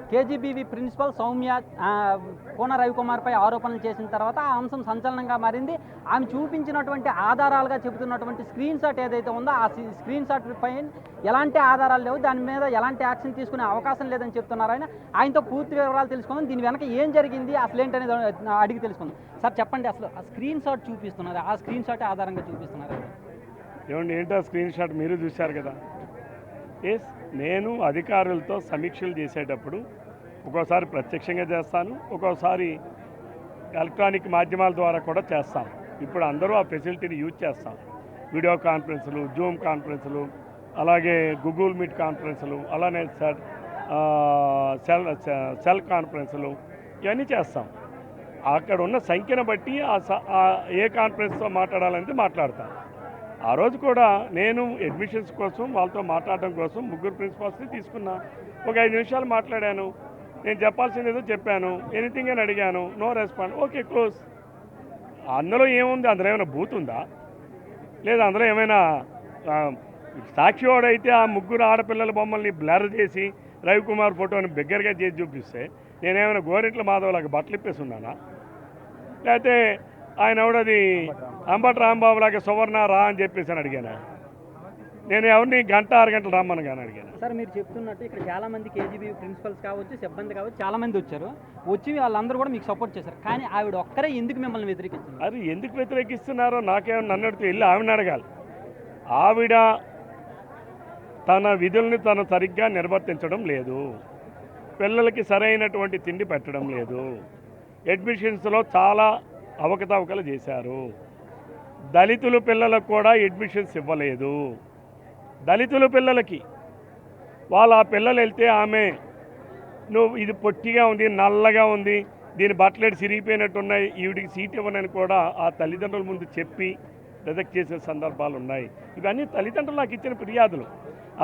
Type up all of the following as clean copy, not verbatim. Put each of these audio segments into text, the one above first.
KGBV principal Soumya కోన రవికుమార్పై ఆరోపణలు చేసిన తర్వాత ఆ అంశం సంచలనంగా మారింది. ఆమె చూపించినటువంటి ఆధారాలుగా చెబుతున్నటువంటి స్క్రీన్ షాట్ ఏదైతే ఉందో ఆ స్క్రీన్ షాట్ పై ఎలాంటి ఆధారాలు లేవు, దాని మీద ఎలాంటి యాక్షన్ తీసుకునే అవకాశం లేదని చెప్తున్నారు. ఆయనతో పూర్తి వివరాలు తెలుసుకుందాం. దీని వెనక ఏం జరిగింది, అసలు ఏంటనేది అడిగి తెలుసుకుందాం. సార్ చెప్పండి, అసలు ఆ స్క్రీన్ షాట్ చూపిస్తున్నారు, ఆ స్క్రీన్ షాట్ ఆధారంగా చూపిస్తున్నారు ఏమండి? ఏంటో స్క్రీన్ షాట్ మీరు చూశారు కదా. నేను అధికారులతో సమీక్షలు చేసేటప్పుడు ఒక్కోసారి ప్రత్యక్షంగా చేస్తాను, ఒక్కోసారి ఎలక్ట్రానిక్ మాధ్యమాల ద్వారా కూడా చేస్తాను. ఇప్పుడు అందరూ ఆ ఫెసిలిటీని యూజ్ చేస్తాం. వీడియో కాన్ఫరెన్సులు, జూమ్ కాన్ఫరెన్సులు, అలాగే గూగుల్ మీట్ కాన్ఫరెన్సులు, అలానే సెల్ కాన్ఫరెన్సులు ఇవన్నీ చేస్తాం. అక్కడ ఉన్న సంఖ్యను బట్టి ఏ కాన్ఫరెన్స్తో మాట్లాడాలంటే మాట్లాడతాను. ఆ రోజు కూడా నేను అడ్మిషన్స్ కోసం వాళ్ళతో మాట్లాడడం కోసం 3 ప్రిన్సిపాల్స్ని తీసుకున్నా. ఒక 5 నిమిషాలు మాట్లాడాను. నేను చెప్పాల్సింది ఏదో చెప్పాను. ఎనీథింగ్ అని అడిగాను, నో రెస్పాండ్. Okay, close. అందులో ఏముంది? అందులో ఏమైనా బూత్ ఉందా? లేదా అందులో ఏమైనా సాక్షివాడైతే ఆ 3 ఆడపిల్లల బొమ్మల్ని బ్లర్ చేసి రవికుమార్ ఫోటోని బిగ్గరగా చేసి చూపిస్తే నేనేమైనా గోరింట్ల మాధవలాగా బట్టలు ఇప్పేసి ఉన్నానా? లేకపోతే ఆయన ఎవడది అంబటి రాంబాబు లాగా సువర్ణ రా అని చెప్పేసి అని అడిగాను. నేను ఎవరిని 1-6 గంటలు రమ్మని కానీ అడిగాను. సార్, మీరు చెప్తున్నట్టు ఇక్కడ చాలా మంది కేజీబీ ప్రిన్సిపల్స్ కావచ్చు, సిబ్బంది కావచ్చు, చాలా మంది వచ్చి వాళ్ళందరూ కూడా మీకు సపోర్ట్ చేశారు. కానీ ఆవిడ ఒక్కరే ఎందుకు మిమ్మల్ని వ్యతిరేకిస్తున్నారు? అది ఎందుకు వ్యతిరేకిస్తున్నారో నాకేమో నన్ను అడిగితే వెళ్ళి ఆవిడని అడగాలి. ఆవిడ తన విధుల్ని తను సరిగ్గా నిర్వర్తించడం లేదు, పిల్లలకి సరైనటువంటి తిండి పెట్టడం లేదు, అడ్మిషన్స్లో చాలా అవకతవకలు చేశారు, దళితుల పిల్లలకు కూడా అడ్మిషన్స్ ఇవ్వలేదు. దళితుల పిల్లలకి వాళ్ళ పిల్లలు వెళ్తే ఆమె నువ్వు ఇది పొట్టిగా ఉంది, నల్లగా ఉంది, దీని బట్టలేడు సిరిగిపోయినట్టున్నాయి, ఈవిడికి సీట్ ఇవ్వనని కూడా ఆ తల్లిదండ్రుల ముందు చెప్పి రిజెక్ట్ చేసే సందర్భాలు ఉన్నాయి. ఇవన్నీ తల్లిదండ్రులు నాకు ఇచ్చిన ఫిర్యాదులు.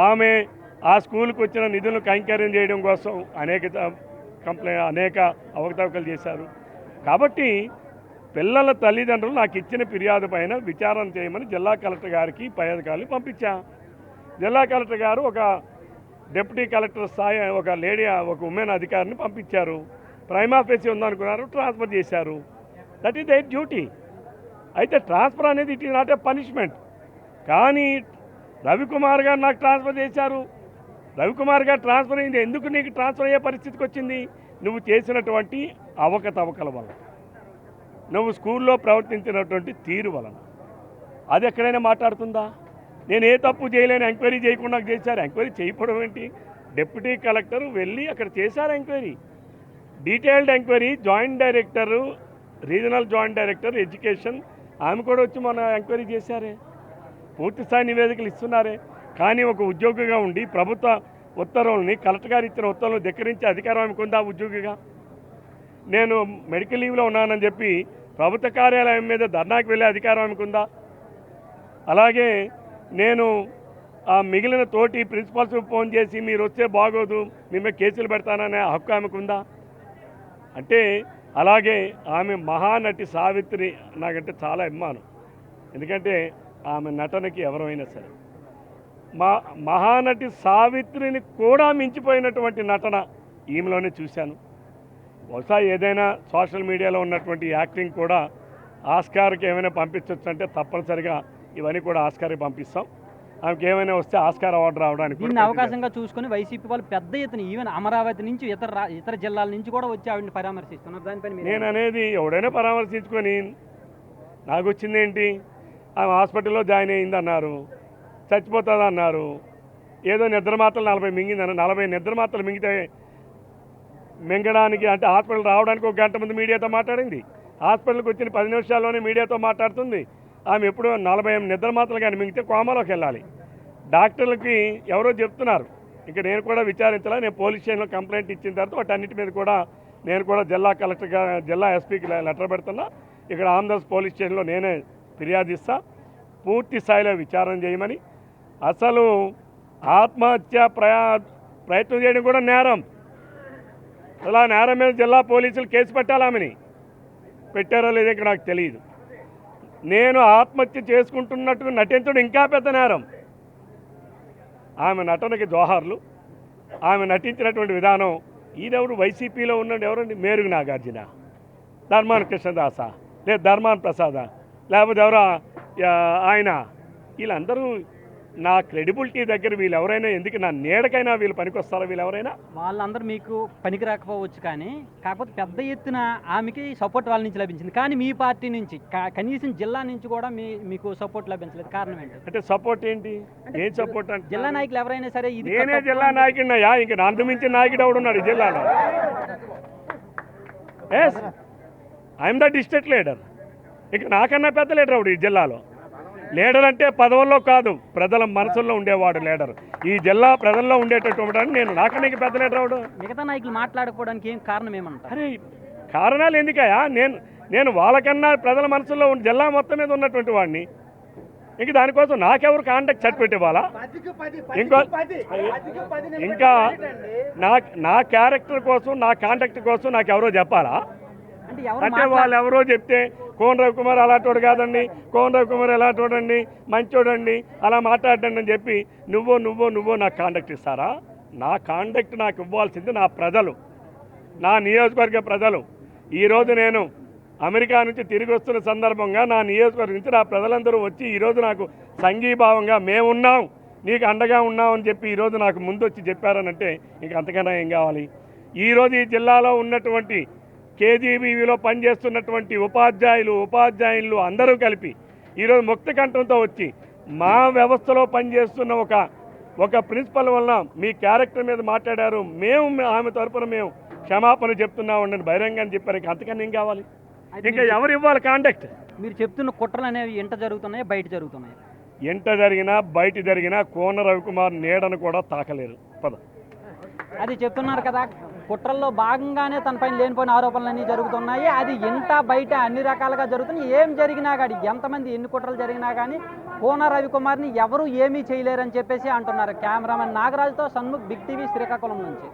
ఆమె ఆ స్కూల్కి వచ్చిన నిధులను కైంకర్యం చేయడం కోసం అనేక అవకతవకలు చేశారు. కాబట్టి పిల్లల తల్లిదండ్రులు నాకు ఇచ్చిన ఫిర్యాదు పైన విచారణ చేయమని జిల్లా కలెక్టర్ గారికి పై అధికారులు పంపించా. జిల్లా కలెక్టర్ గారు ఒక డిప్యూటీ కలెక్టర్ స్థాయి ఒక ఉమెన్ అధికారిని పంపించారు. ప్రైమా ఫేసి ఉందనుకున్నారు, ట్రాన్స్ఫర్ చేశారు. That is their duty. అయితే ట్రాన్స్ఫర్ అనేది it is not a punishment. కానీ రవికుమార్ గారు నాకు ట్రాన్స్ఫర్ చేశారు. రవికుమార్ గారు ట్రాన్స్ఫర్ అయింది, ఎందుకు నీకు ట్రాన్స్ఫర్ అయ్యే పరిస్థితికి వచ్చింది? నువ్వు చేసినటువంటి అవకతవకల వలన, నువ్వు స్కూల్లో ప్రవర్తించినటువంటి తీరు వలన. అది ఎక్కడైనా మాట్లాడుతుందా? నేను ఏ తప్పు చేయలేని, ఎంక్వైరీ చేయకుండా చేశారు. ఎంక్వైరీ చేయకపోవడం ఏంటి? డిప్యూటీ కలెక్టర్ వెళ్ళి అక్కడ చేశారు enquiry, detailed enquiry. Joint director, regional joint director education ఆమె కూడా వచ్చి మన ఎంక్వైరీ చేశారే, పూర్తిస్థాయి నివేదికలు ఇస్తున్నారే. కానీ ఒక ఉద్యోగిగా ఉండి ప్రభుత్వ ఉత్తర్వుల్ని, కలెక్టర్ గారు ఇచ్చిన ఉత్తర్వులను ధిక్కరించే అధికారం ఆమెకు ఉందా ఉద్యోగిగా? నేను మెడికల్ లీవ్లో ఉన్నానని చెప్పి ప్రభుత్వ కార్యాలయం మీద ధర్నాకి వెళ్ళే అధికారం ఆమెకు ఉందా? అలాగే నేను ఆ మిగిలిన తోటి ప్రిన్సిపాల్స్ ఫోన్ చేసి మీరు వస్తే బాగోదు, మేమే కేసులు పెడతాననే హక్కు ఆమెకు ఉందా? అంటే అలాగే ఆమె మహానటి సావిత్రి నాకంటే చాలా అభిమానం. ఎందుకంటే ఆమె నటనకి ఎవరైనా సరే, మహానటి సావిత్రిని కూడా మించిపోయినటువంటి నటన ఈమెలోనే చూశాను. బహుశా ఏదైనా సోషల్ మీడియాలో ఉన్నటువంటి యాక్టింగ్ కూడా ఆస్కార్కి ఏమైనా పంపించవచ్చు అంటే తప్పనిసరిగా ఇవన్నీ కూడా ఆస్కార్కి పంపిస్తాం. ఆమెకి ఏమైనా వస్తే ఆస్కార్ అవార్డు రావడానికి దీన్ని అవకాశంగా చూసుకుని వైసీపీ వాళ్ళు పెద్ద ఎత్తున ఈవెన్ అమరావతి నుంచి ఇతర జిల్లాల నుంచి కూడా వచ్చి ఆవిడని పరామర్శిస్తున్నారు. దానిపైన నేను అనేది ఎవడైనా పరామర్శించుకొని నాకు వచ్చిందేంటి? ఆమె హాస్పిటల్లో జాయిన్ అయ్యిందన్నారు, చచ్చిపోతుంది అన్నారు, ఏదో నిద్ర మాత్రలు 40 మింగిందన్నారు. 40 నిద్ర మాత్రలు మింగడానికి అంటే హాస్పిటల్ రావడానికి 1 గంట ముందు మీడియాతో మాట్లాడింది. హాస్పిటల్కి వచ్చిన 10 నిమిషాల్లోనే మీడియాతో మాట్లాడుతుంది. ఆమె ఎప్పుడు 40 నిద్ర మాత్రలు కానీ మింగితే కోమాలోకి వెళ్ళాలి. డాక్టర్లకి ఎవరో చెప్తున్నారు, ఇక నేను కూడా విచారించాలా. నేను పోలీస్ స్టేషన్లో కంప్లైంట్ ఇచ్చిన తర్వాత వాటన్నిటి మీద కూడా నేను కూడా జిల్లా కలెక్టర్ జిల్లా ఎస్పీకి లెటర్ పెడుతున్నా. ఇక్కడ ఆంధ్రప్రదేశ్ పోలీస్ స్టేషన్లో నేనే ఫిర్యాదు ఇస్తా, పూర్తి స్థాయిలో విచారణ చేయమని. అసలు ఆత్మహత్య ప్రయత్నం చేయడం కూడా నేరం. అలా నేరం మీద జిల్లా పోలీసులు కేసు పెట్టాలామని పెట్టారో లేదో ఇక్కడ నాకు తెలియదు. నేను ఆత్మహత్య చేసుకుంటున్నట్టుగా నటించడం ఇంకా పెద్ద నేరం. ఆమె నటనకి జోహార్లు. ఆమె నటించినటువంటి విధానం ఈయనెవరు వైసీపీలో ఉన్నాడు ఎవరండి? మేరుగు నాగార్జున, ధర్మాన కృష్ణదాస, లేదా ధర్మాన ప్రసాద, లేకపోతే ఎవరా ఆయన, వీళ్ళందరూ నా క్రెడిబిలిటీ దగ్గర వీళ్ళు ఎవరైనా ఎందుకు నా నీడకైనా వీళ్ళు పనికొస్తారా? వీళ్ళు ఎవరైనా వాళ్ళందరూ మీకు పనికి రాకపోవచ్చు, కానీ కాకపోతే పెద్ద ఎత్తున ఆమెకి సపోర్ట్ వాళ్ళ నుంచి లభించింది. కానీ మీ పార్టీ నుంచి కనీసం జిల్లా నుంచి కూడా మీకు సపోర్ట్ లభించలేదు. కారణం ఏంటి? అంటే సపోర్ట్ ఏంటి? ఏం సపోర్ట్ అంటే జిల్లా నాయకులు ఎవరైనా సరే ఇది నేనే జిల్లా నాయకుడినయ్యా, ఇంక నన్ను మించిన నాయకుడు ఎవడున్నాడు ఈ జిల్లాలో? Yes, I'm the district leader. ఇక నాకన్నా పెద్ద లీడర్ అవుడు ఈ జిల్లాలో. లీడర్ అంటే పదవుల్లో కాదు, ప్రజల మనసుల్లో ఉండేవాడు లీడర్. ఈ జిల్లా ప్రజల్లో ఉండేటటువంటి నేను నాకన్నా ఇంక పెద్ద లీడర్ అవుడు. మిగతా నాయకులు మాట్లాడుకోవడానికి ఏం కారణం ఏమంటారు? అరే కారణాలు ఎందుకయ్యా? నేను వాళ్ళకన్నా ప్రజల మనసుల్లో జిల్లా మొత్తం మీద ఉన్నటువంటి వాడిని. ఇంక దానికోసం నాకెవరు కాంటాక్ట్ సర్టిఫికేట్ ఇవ్వాలా? ఇంకా నా క్యారెక్టర్ కోసం, నా కాంటాక్ట్ కోసం నాకు ఎవరో చెప్పాలా? అంటే వాళ్ళు ఎవరో చెప్తే కోన రవికుమార్ అలాంటోడు కాదండి, కోన రవికుమార్ ఎలాంటోడండి, మంచోడండి, అలా మాట్లాడండి అని చెప్పి నువ్వు నాకు కాంటాక్ట్ ఇస్తారా? నా కాంటాక్ట్ నాకు ఇవ్వాల్సింది నా ప్రజలు, నా నియోజకవర్గ ప్రజలు. ఈరోజు నేను అమెరికా నుంచి తిరిగి వస్తున్న సందర్భంగా నా నియోజకవర్గం నుంచి నా ప్రజలందరూ వచ్చి ఈరోజు నాకు సంఘీభావంగా మేమున్నాం, నీకు అండగా ఉన్నాం అని చెప్పి ఈరోజు నాకు ముందు వచ్చి చెప్పారనంటే ఇంక అంతకన్నా ఏం కావాలి? ఈరోజు ఈ జిల్లాలో ఉన్నటువంటి కేజీబీవీలో పనిచేస్తున్నటువంటి ఉపాధ్యాయులు అందరూ కలిపి ఈరోజు ముక్త కంఠంతో వచ్చి మా వ్యవస్థలో పనిచేస్తున్న ఒక ప్రిన్సిపల్ వలన మీ క్యారెక్టర్ మీద మాట్లాడారు, మేము ఆమె తరపున మేము క్షమాపణ చెప్తున్నామని బహిరంగాన్ని చెప్పారు. అంతకన్నా ఏం కావాలి? ఇంకా ఎవరు ఇవ్వాలి కాంటాక్ట్? మీరు చెప్తున్న కుట్రలు అనేవి ఎంట జరుగుతున్నాయి, బయట జరుగుతున్నాయి. ఎంట జరిగినా బయట జరిగినా కోన రవికుమార్ నీడను కూడా తాకలేరు. పద అది చెప్తున్నారు కదా, కుట్రల్లో భాగంగానే తనపైన లేనిపోయిన ఆరోపణలన్నీ జరుగుతున్నాయి. అది ఇంట బయట అన్ని రకాలుగా జరుగుతున్నాయి. ఏం జరిగినా కానీ, ఎంతమంది ఎన్ని కుట్రలు జరిగినా కానీ కోన రవికుమార్ని ఎవరు ఏమీ చేయలేరని చెప్పేసి అంటున్నారు. కెమెరామెన్ నాగరాజుతో షణ్ముఖ్, బిగ్ టీవీ, శ్రీకాకుళం నుంచి.